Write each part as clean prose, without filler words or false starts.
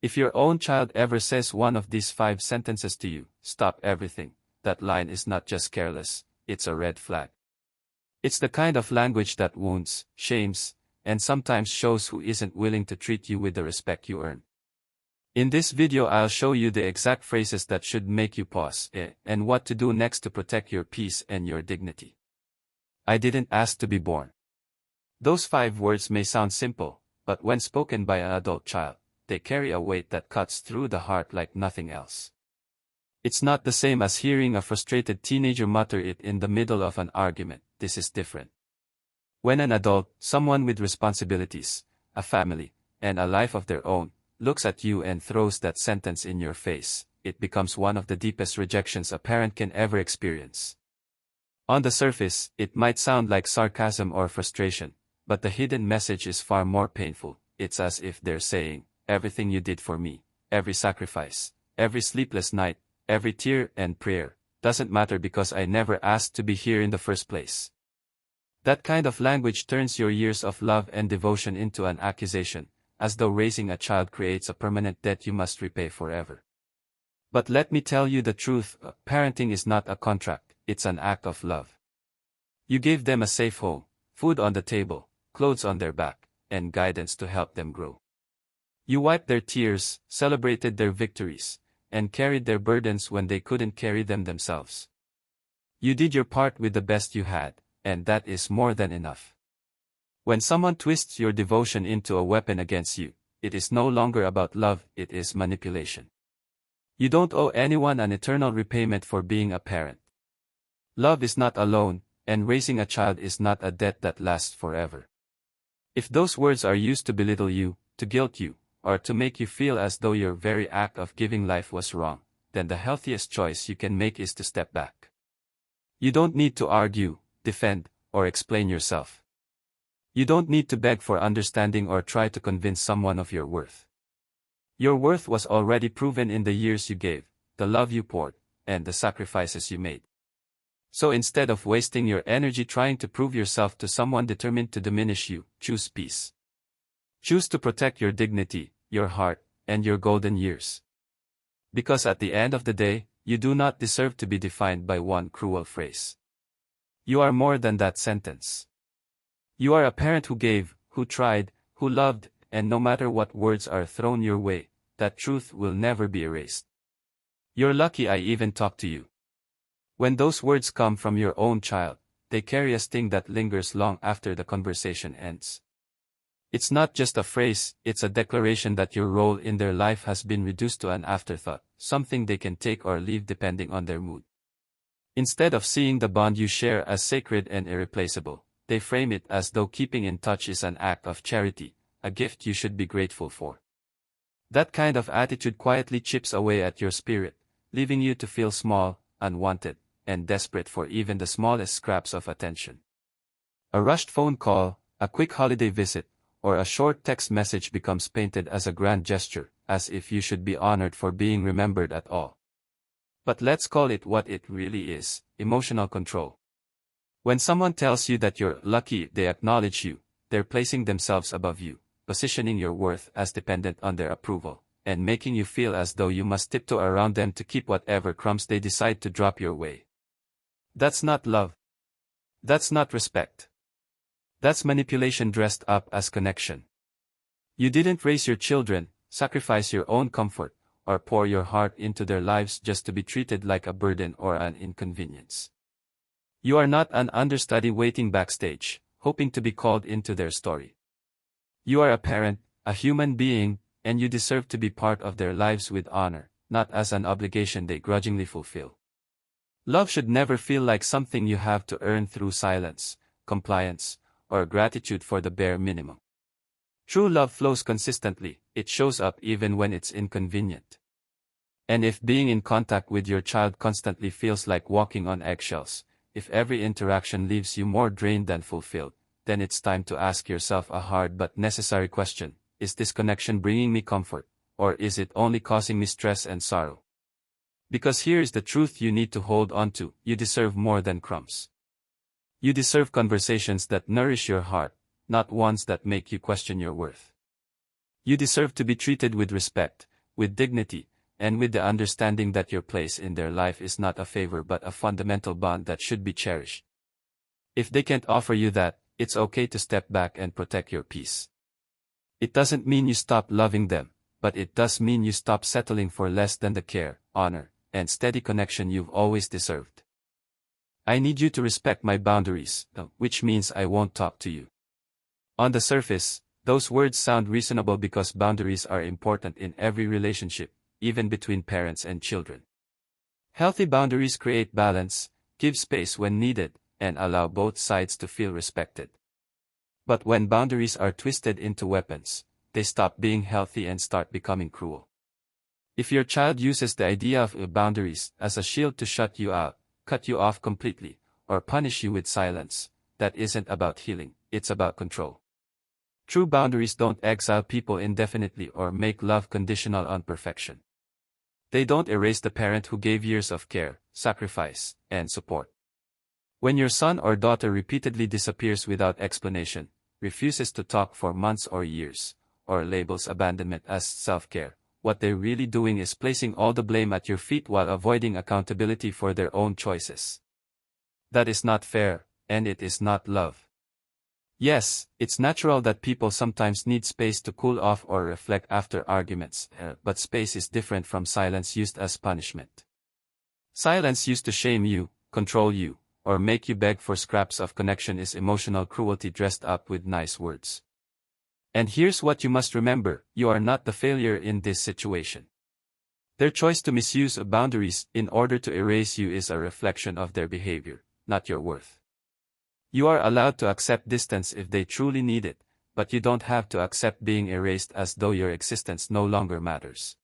If your own child ever says one of these 5 sentences to you, stop everything, that line is not just careless, it's a red flag. It's the kind of language that wounds, shames, and sometimes shows who isn't willing to treat you with the respect you earn. In this video I'll show you the exact phrases that should make you pause, and what to do next to protect your peace and your dignity. I didn't ask to be born. Those 5 words may sound simple, but when spoken by an adult child, they carry a weight that cuts through the heart like nothing else. It's not the same as hearing a frustrated teenager mutter it in the middle of an argument. This is different. When an adult, someone with responsibilities, a family, and a life of their own, looks at you and throws that sentence in your face, it becomes one of the deepest rejections a parent can ever experience. On the surface, it might sound like sarcasm or frustration, but the hidden message is far more painful. It's as if they're saying, everything you did for me, every sacrifice, every sleepless night, every tear and prayer, doesn't matter because I never asked to be here in the first place. That kind of language turns your years of love and devotion into an accusation, as though raising a child creates a permanent debt you must repay forever. But let me tell you the truth, parenting is not a contract, it's an act of love. You gave them a safe home, food on the table, clothes on their back, and guidance to help them grow. You wiped their tears, celebrated their victories, and carried their burdens when they couldn't carry them themselves. You did your part with the best you had, and that is more than enough. When someone twists your devotion into a weapon against you, it is no longer about love, it is manipulation. You don't owe anyone an eternal repayment for being a parent. Love is not a loan, and raising a child is not a debt that lasts forever. If those words are used to belittle you, to guilt you, or to make you feel as though your very act of giving life was wrong, then the healthiest choice you can make is to step back. You don't need to argue, defend, or explain yourself. You don't need to beg for understanding or try to convince someone of your worth. Your worth was already proven in the years you gave, the love you poured, and the sacrifices you made. So instead of wasting your energy trying to prove yourself to someone determined to diminish you, choose peace. Choose to protect your dignity, your heart, and your golden years. Because at the end of the day, you do not deserve to be defined by one cruel phrase. You are more than that sentence. You are a parent who gave, who tried, who loved, and no matter what words are thrown your way, that truth will never be erased. You're lucky I even talked to you. When those words come from your own child, they carry a sting that lingers long after the conversation ends. It's not just a phrase, it's a declaration that your role in their life has been reduced to an afterthought, something they can take or leave depending on their mood. Instead of seeing the bond you share as sacred and irreplaceable, they frame it as though keeping in touch is an act of charity, a gift you should be grateful for. That kind of attitude quietly chips away at your spirit, leaving you to feel small, unwanted, and desperate for even the smallest scraps of attention. A rushed phone call, a quick holiday visit, or a short text message becomes painted as a grand gesture, as if you should be honored for being remembered at all. But let's call it what it really is, emotional control. When someone tells you that you're lucky they acknowledge you, they're placing themselves above you, positioning your worth as dependent on their approval, and making you feel as though you must tiptoe around them to keep whatever crumbs they decide to drop your way. That's not love. That's not respect. That's manipulation dressed up as connection. You didn't raise your children, sacrifice your own comfort, or pour your heart into their lives just to be treated like a burden or an inconvenience. You are not an understudy waiting backstage, hoping to be called into their story. You are a parent, a human being, and you deserve to be part of their lives with honor, not as an obligation they grudgingly fulfill. Love should never feel like something you have to earn through silence, compliance, or gratitude for the bare minimum. True love flows consistently, it shows up even when it's inconvenient. And if being in contact with your child constantly feels like walking on eggshells, if every interaction leaves you more drained than fulfilled, then it's time to ask yourself a hard but necessary question: is this connection bringing me comfort, or is it only causing me stress and sorrow? Because here is the truth you need to hold on to: you deserve more than crumbs. You deserve conversations that nourish your heart, not ones that make you question your worth. You deserve to be treated with respect, with dignity, and with the understanding that your place in their life is not a favor but a fundamental bond that should be cherished. If they can't offer you that, it's okay to step back and protect your peace. It doesn't mean you stop loving them, but it does mean you stop settling for less than the care, honor, and steady connection you've always deserved. I need you to respect my boundaries, which means I won't talk to you. On the surface, those words sound reasonable because boundaries are important in every relationship, even between parents and children. Healthy boundaries create balance, give space when needed, and allow both sides to feel respected. But when boundaries are twisted into weapons, they stop being healthy and start becoming cruel. If your child uses the idea of boundaries as a shield to shut you out, cut you off completely, or punish you with silence, that isn't about healing, it's about control. True boundaries don't exile people indefinitely or make love conditional on perfection. They don't erase the parent who gave years of care, sacrifice, and support. When your son or daughter repeatedly disappears without explanation, refuses to talk for months or years, or labels abandonment as self-care, what they're really doing is placing all the blame at your feet while avoiding accountability for their own choices. That is not fair, and it is not love. Yes, it's natural that people sometimes need space to cool off or reflect after arguments, but space is different from silence used as punishment. Silence used to shame you, control you, or make you beg for scraps of connection is emotional cruelty dressed up with nice words. And here's what you must remember, you are not the failure in this situation. Their choice to misuse boundaries in order to erase you is a reflection of their behavior, not your worth. You are allowed to accept distance if they truly need it, but you don't have to accept being erased as though your existence no longer matters.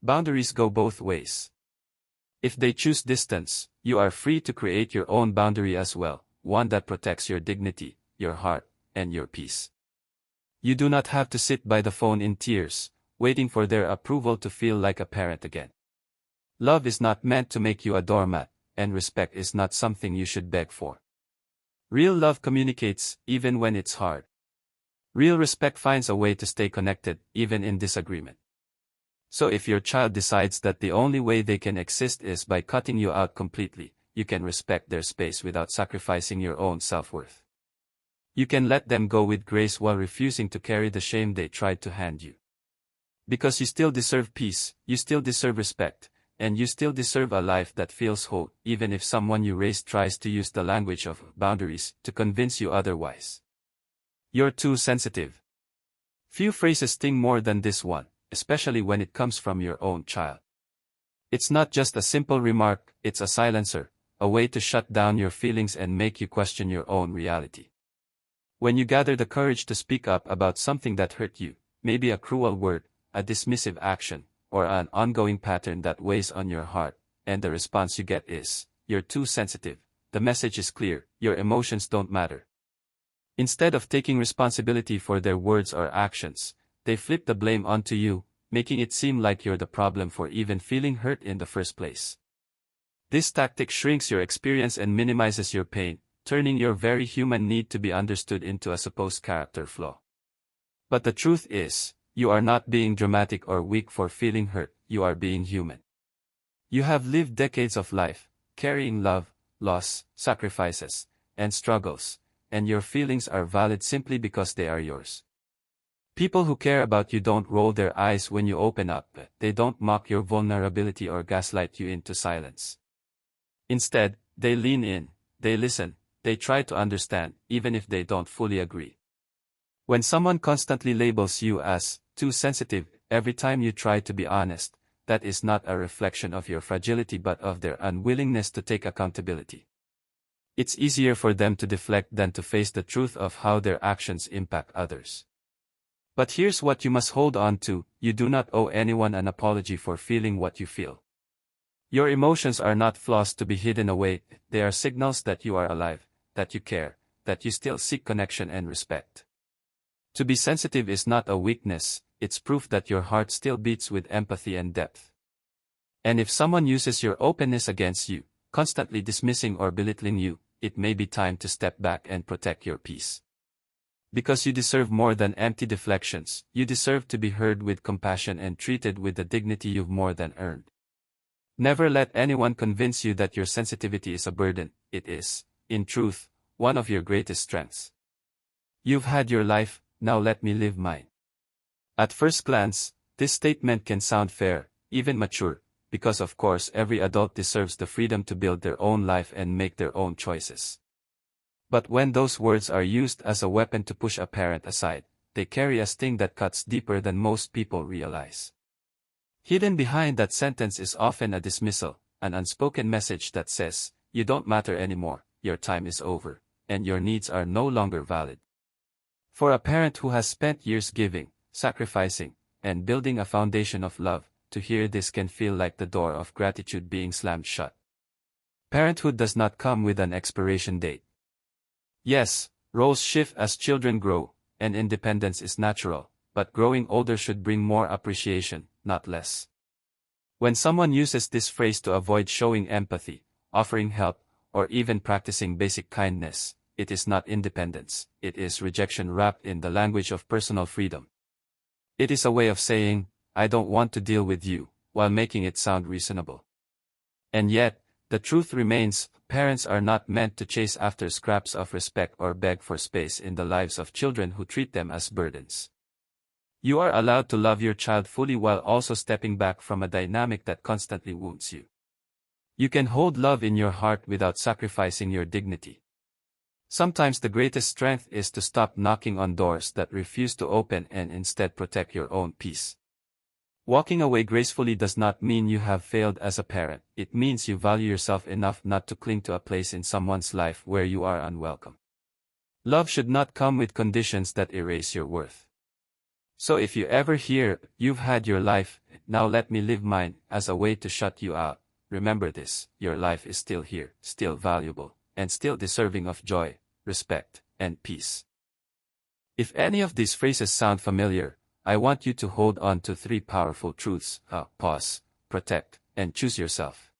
Boundaries go both ways. If they choose distance, you are free to create your own boundary as well, one that protects your dignity, your heart, and your peace. You do not have to sit by the phone in tears, waiting for their approval to feel like a parent again. Love is not meant to make you a doormat, and respect is not something you should beg for. Real love communicates, even when it's hard. Real respect finds a way to stay connected, even in disagreement. So if your child decides that the only way they can exist is by cutting you out completely, you can respect their space without sacrificing your own self-worth. You can let them go with grace while refusing to carry the shame they tried to hand you. Because you still deserve peace, you still deserve respect, and you still deserve a life that feels whole, even if someone you raised tries to use the language of boundaries to convince you otherwise. You're too sensitive. Few phrases sting more than this one, especially when it comes from your own child. It's not just a simple remark, it's a silencer, a way to shut down your feelings and make you question your own reality. When you gather the courage to speak up about something that hurt you, maybe a cruel word, a dismissive action, or an ongoing pattern that weighs on your heart, and the response you get is, "You're too sensitive," the message is clear, your emotions don't matter. Instead of taking responsibility for their words or actions, they flip the blame onto you, making it seem like you're the problem for even feeling hurt in the first place. This tactic shrinks your experience and minimizes your pain, turning your very human need to be understood into a supposed character flaw. But the truth is, you are not being dramatic or weak for feeling hurt, you are being human. You have lived decades of life, carrying love, loss, sacrifices, and struggles, and your feelings are valid simply because they are yours. People who care about you don't roll their eyes when you open up, they don't mock your vulnerability or gaslight you into silence. Instead, they lean in, they listen, they try to understand, even if they don't fully agree. When someone constantly labels you as too sensitive every time you try to be honest, that is not a reflection of your fragility but of their unwillingness to take accountability. It's easier for them to deflect than to face the truth of how their actions impact others. But here's what you must hold on to, you do not owe anyone an apology for feeling what you feel. Your emotions are not flaws to be hidden away, they are signals that you are alive, that you care, that you still seek connection and respect. To be sensitive is not a weakness, it's proof that your heart still beats with empathy and depth. And if someone uses your openness against you, constantly dismissing or belittling you, it may be time to step back and protect your peace. Because you deserve more than empty deflections, you deserve to be heard with compassion and treated with the dignity you've more than earned. Never let anyone convince you that your sensitivity is a burden. It is, in truth, one of your greatest strengths. You've had your life, now let me live mine. At first glance, this statement can sound fair, even mature, because of course every adult deserves the freedom to build their own life and make their own choices. But when those words are used as a weapon to push a parent aside, they carry a sting that cuts deeper than most people realize. Hidden behind that sentence is often a dismissal, an unspoken message that says, you don't matter anymore, your time is over, and your needs are no longer valid. For a parent who has spent years giving, sacrificing, and building a foundation of love, to hear this can feel like the door of gratitude being slammed shut. Parenthood does not come with an expiration date. Yes, roles shift as children grow, and independence is natural, but growing older should bring more appreciation, not less. When someone uses this phrase to avoid showing empathy, offering help, or even practicing basic kindness, it is not independence, it is rejection wrapped in the language of personal freedom. It is a way of saying, I don't want to deal with you, while making it sound reasonable. And yet, the truth remains, parents are not meant to chase after scraps of respect or beg for space in the lives of children who treat them as burdens. You are allowed to love your child fully while also stepping back from a dynamic that constantly wounds you. You can hold love in your heart without sacrificing your dignity. Sometimes the greatest strength is to stop knocking on doors that refuse to open and instead protect your own peace. Walking away gracefully does not mean you have failed as a parent, it means you value yourself enough not to cling to a place in someone's life where you are unwelcome. Love should not come with conditions that erase your worth. So if you ever hear, you've had your life, now let me live mine, as a way to shut you out, remember this, your life is still here, still valuable, and still deserving of joy, respect, and peace. If any of these phrases sound familiar, I want you to hold on to 3 powerful truths: pause, protect, and choose yourself.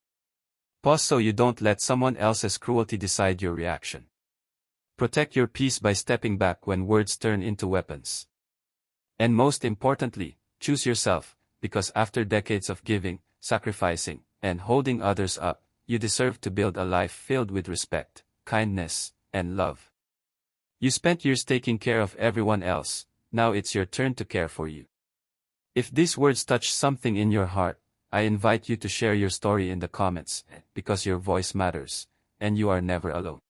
Pause so you don't let someone else's cruelty decide your reaction. Protect your peace by stepping back when words turn into weapons. And most importantly, choose yourself, because after decades of giving, sacrificing, and holding others up, you deserve to build a life filled with respect, kindness, and love. You spent years taking care of everyone else, now it's your turn to care for you. If these words touch something in your heart, I invite you to share your story in the comments, because your voice matters, and you are never alone.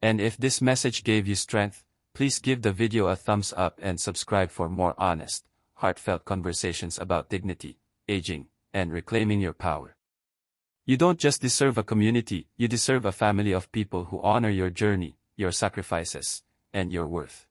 And if this message gave you strength, please give the video a thumbs up and subscribe for more honest, heartfelt conversations about dignity, aging, and reclaiming your power. You don't just deserve a community, you deserve a family of people who honor your journey, your sacrifices, and your worth.